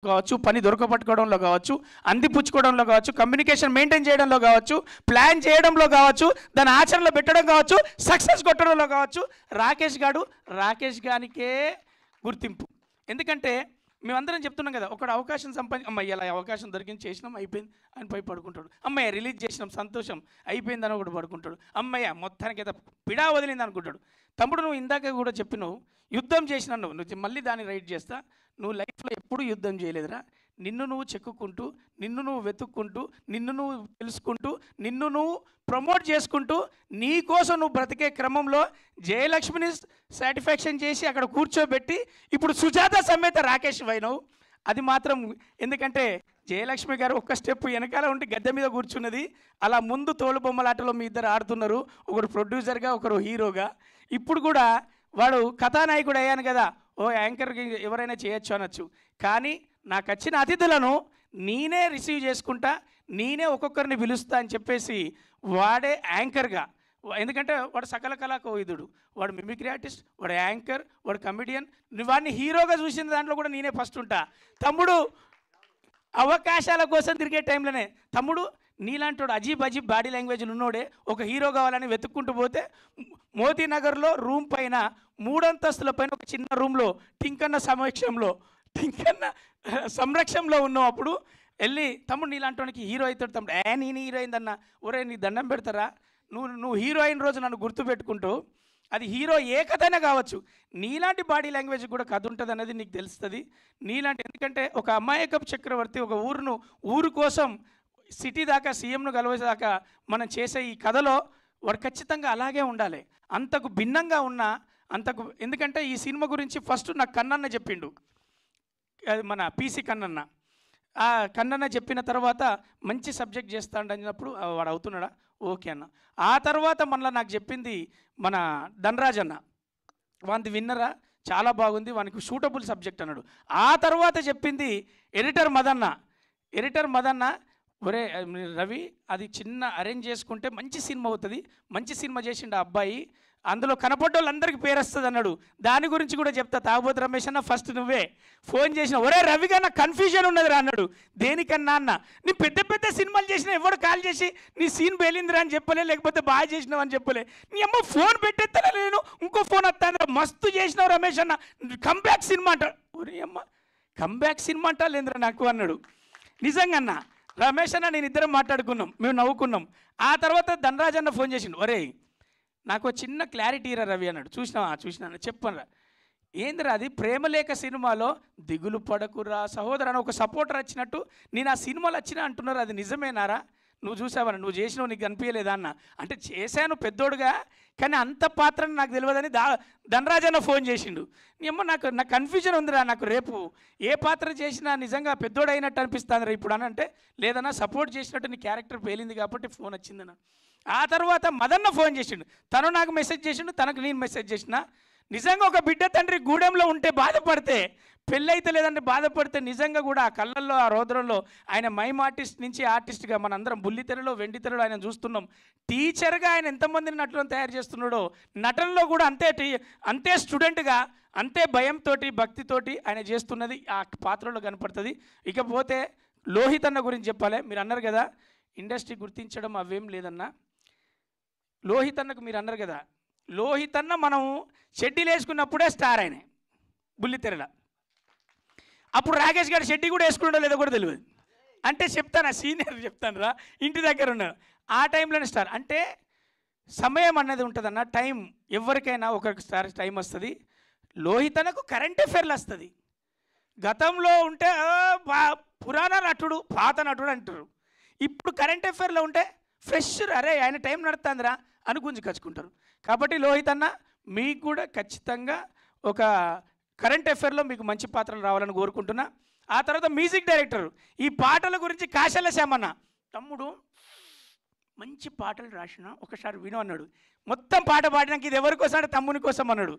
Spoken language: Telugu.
కావచ్చు, పని దొరకపట్టుకోవడంలో కావచ్చు, అందిపుచ్చుకోవడంలో కావచ్చు, కమ్యూనికేషన్ మెయింటైన్ చేయడంలో కావచ్చు, ప్లాన్ చేయడంలో కావచ్చు, దాని ఆచరణలో పెట్టడం కావచ్చు, సక్సెస్ కొట్టడంలో కావచ్చు, రాకేష్ గానికే గుర్తింపు. ఎందుకంటే మేమందరం చెప్తున్నాం కదా, ఒకడు అవకాశం అమ్మాయి ఇలా అవకాశం దొరికింది, చేసినాం, అయిపోయింది అని పోయి పడుకుంటాడు. అమ్మాయి రిలీజ్ చేసినాం, సంతోషం, అయిపోయిందని ఒకటి పడుకుంటాడు. అమ్మాయి మొత్తానికి అయితే పిడా వదిలింది అనుకుంటాడు. తమ్ముడు, నువ్వు ఇందాక కూడా చెప్పినావు, యుద్ధం చేసినా నువ్వు మళ్ళీ దాన్ని రైట్ చేస్తా. నువ్వు లైఫ్లో ఎప్పుడూ యుద్ధం చేయలేదురా. నిన్ను నువ్వు చెక్కుకుంటూ, నిన్ను నువ్వు వెతుక్కుంటూ, నిన్ను నువ్వు తెలుసుకుంటూ, నిన్ను నువ్వు ప్రమోట్ చేసుకుంటూ, నీ కోసం నువ్వు బ్రతికే క్రమంలో జయలక్ష్మిని సాటిస్ఫాక్షన్ చేసి అక్కడ కూర్చోబెట్టి ఇప్పుడు సుజాత సమేత రాకేష్ వైనవ్. అది మాత్రం ఎందుకంటే జయలక్ష్మి గారు ఒక్క స్టెప్ వెనకాల ఉండి గద్దె మీద కూర్చున్నది. అలా ముందు తోలు బొమ్మలాటలో మీ ఇద్దరు ఆడుతున్నారు, ఒకరు ప్రొడ్యూసర్గా ఒకరు హీరోగా. ఇప్పుడు కూడా వాడు కథానాయకుడు అయ్యాను కదా, ఓ యాంకర్కి ఎవరైనా చేయొచ్చు అనొచ్చు. కానీ నాకు వచ్చిన అతిథులను నేనే రిసీవ్ చేసుకుంటా, నేనే ఒక్కొక్కరిని పిలుస్తా అని చెప్పేసి వాడే యాంకర్గా. ఎందుకంటే వాడు సకల కళా కోవిదుడు, వాడు మిమిక్రీ ఆర్టిస్ట్, వాడు యాంకర్, వాడు కమెడియన్. వాడిని హీరోగా చూసిన దాంట్లో కూడా నేనే ఫస్ట్ ఉంటా. తమ్ముడు, అవకాశాల కోసం తిరిగే టైంలోనే తమ్ముడు నీలాంటి అజీబ్ బాడీ లాంగ్వేజ్లు ఉన్నోడే ఒక హీరో కావాలని వెతుక్కుంటూ పోతే మోతీనగర్లో రూమ్ పైన 3 అంతస్తుల పైన ఒక చిన్న రూమ్లో టింకన్న సంరక్షణలో ఉన్నావు. అప్పుడు వెళ్ళి తమ్ముడు నీలాంటి హీరో అవుతాడు తమ్ముడు. నేను హీరో అయిందన్న, ఒరే నీ దండం పెడతారా, నువ్వు హీరో అయిన రోజు నన్ను గుర్తుపెట్టుకుంటూ, అది హీరో ఏ కథైనా కావచ్చు, నీలాంటి బాడీ లాంగ్వేజ్ కూడా కథ ఉంటుంది అనేది నీకు తెలుస్తుంది. నీలాంటి ఎందుకంటే ఒక అమాయకపు చక్రవర్తి ఒక ఊరు కోసం సిటీ దాకా సీఎంను కలవేదాకా మనం చేసే ఈ కథలో వాడు ఖచ్చితంగా అలాగే ఉండాలి. అంతకు భిన్నంగా ఉన్న ఎందుకంటే ఈ సినిమా గురించి ఫస్ట్ నాకు కన్నన్న చెప్పిండు, మన పీసీ కన్నన్న. ఆ కన్నన్న చెప్పిన తర్వాత మంచి సబ్జెక్ట్ చేస్తాడు అన్నప్పుడు వాడు అవుతున్నాడా, ఓకే అన్న. ఆ తర్వాత మళ్ళీ నాకు చెప్పింది మన ధనరాజ్ అన్న, వాంది విన్నరా, చాలా బాగుంది, వానికి సూటబుల్ సబ్జెక్ట్ అన్నాడు. ఆ తర్వాత చెప్పింది ఎడిటర్ మదన్న, ఒరే రవి అది చిన్న అరేంజ్ చేసుకుంటే మంచి సినిమా అవుతుంది, మంచి సినిమా చేసిండు ఆ అబ్బాయి, అందులో కనపడ్డ వాళ్ళందరికీ పేరు వస్తుంది అన్నాడు. దాని గురించి కూడా చెప్తా. తాగబోతు రమేష్ అన్న ఫస్ట్ నువ్వే ఫోన్ చేసిన, ఒరే రవి కన్నా కన్ఫ్యూజన్ ఉన్నది రా అన్నాడు. దేనికన్నా అన్న, నీ పెద్ద సినిమాలు చేసినా ఎవడు కాల్ చేసి నీ సీన్ పేలిందిరా అని చెప్పలే, లేకపోతే బాగా చేసినావు అని చెప్పలే. నీ అమ్మ ఫోన్ పెట్టేస్తానే నేను, ఇంకో ఫోన్ వస్తాను, మస్తు చేసినావు రమేష్ అన్న, కంబ్యాక్ సినిమా అంట. ఒరే అమ్మ కంబ్యాక్ సినిమా అంటా లేదురా నాకు అన్నాడు. నిజంగా అన్న రమేష్ అన్న నేను ఇద్దరం మాట్లాడుకున్నాం, మేము నవ్వుకున్నాం. ఆ తర్వాత ధనరాజ్ అన్న ఫోన్ చేసిండు, ఒరే నాకు చిన్న క్లారిటీ రా రవి అన్నాడు. చూసినా చెప్పనరా, ఏందిరా అది ప్రేమలేఖ సినిమాలో దిగులు పడకురా సహోదరు అని ఒక సపోర్టర్ వచ్చినట్టు నేను ఆ సినిమాలు వచ్చినా అంటున్నారు, అది నిజమేనారా, నువ్వు చూసావని, నువ్వు చేసినావు, నీకు కనిపించలేదా అన్న. అంటే చేశాను పెద్దోడుగా, కానీ అంత పాత్రని నాకు తెలియదని ధనరాజ్ అన్న ఫోన్ చేసిండు. నీ అమ్మ నాకు కన్ఫ్యూజన్ ఉందిరా, నాకు రేపు ఏ పాత్ర చేసినా నిజంగా పెద్దోడు అయినట్టు అనిపిస్తుందిరా ఇప్పుడు అని. అంటే లేదన్నా సపోర్ట్ చేసినట్టు నీ క్యారెక్టర్ పేలింది కాబట్టి ఫోన్ వచ్చిందన్న. ఆ తర్వాత మదన్న ఫోన్ చేసిండు, తను నాకు మెసేజ్ చేసిండు, తనకు నేను మెసేజ్ చేసిన. నిజంగా ఒక బిడ్డ తండ్రి గూడెంలో ఉంటే బాధపడితే, పెళ్ళైతే లేదంటే బాధపడితే, నిజంగా కూడా ఆ కళ్ళల్లో ఆ రోదరంలో ఆయన మైమ్ ఆర్టిస్ట్ నుంచి ఆర్టిస్ట్గా మనందరం బుల్లితెరలో వెండితెరలో ఆయన చూస్తున్నాం. టీచర్గా ఆయన ఎంతమందిని నటులను తయారు చేస్తున్నాడో, నటనలో కూడా అంతే స్టూడెంట్గా అంతే భయంతో భక్తితోటి ఆయన చేస్తున్నది ఆ పాత్రలో కనపడుతుంది. ఇకపోతే లోహిత్ అన్న గురించి చెప్పాలి. మీరు అన్నారు కదా ఇండస్ట్రీ గుర్తించడం అవేం లేదన్నా. లోహిత్ అన్నకు మీరు అన్నారు కదా, లోహిత్ అన్న మనం షెడ్డీలు వేసుకున్నప్పుడే స్టార్ ఆయన బుల్లితెరల. అప్పుడు రాకేష్ గారు షెడ్డీ కూడా వేసుకున్నాడో లేదో కూడా తెలియదు. అంటే చెప్తాను, సీనియర్ చెప్తాను రా, ఇంటి దగ్గర ఉన్నారు, ఆ టైంలోనే స్టార్. అంటే సమయం అన్నది ఉంటుందన్న, టైం ఎవరికైనా ఒకరికి స్టార్ టైం వస్తుంది. లోహిత్ అన్నకు కరెంట్ అఫైర్లు వస్తుంది. గతంలో ఉంటే పురాణ నటుడు, పాత నటుడు అంటారు. ఇప్పుడు కరెంట్ అఫైర్లో ఉంటే ఫ్రెష్, అరే ఆయన టైం నడుతుందిరా అని గుంజుకొచ్చుకుంటారు. కాబట్టి లోహిత్ అన్న మీకు కూడా ఖచ్చితంగా ఒక కరెంట్ అఫైర్లో మీకు మంచి పాత్రలు రావాలని కోరుకుంటున్నా. ఆ తర్వాత మ్యూజిక్ డైరెక్టర్, ఈ పాటల గురించి కాశల శ్యామన్న, తమ్ముడు మంచి పాటలు రాసిన ఒకసారి విను అన్నాడు. మొత్తం పాట పాడినాక ఇది ఎవరి కోసం అంటే తమ్ముని కోసం అన్నాడు.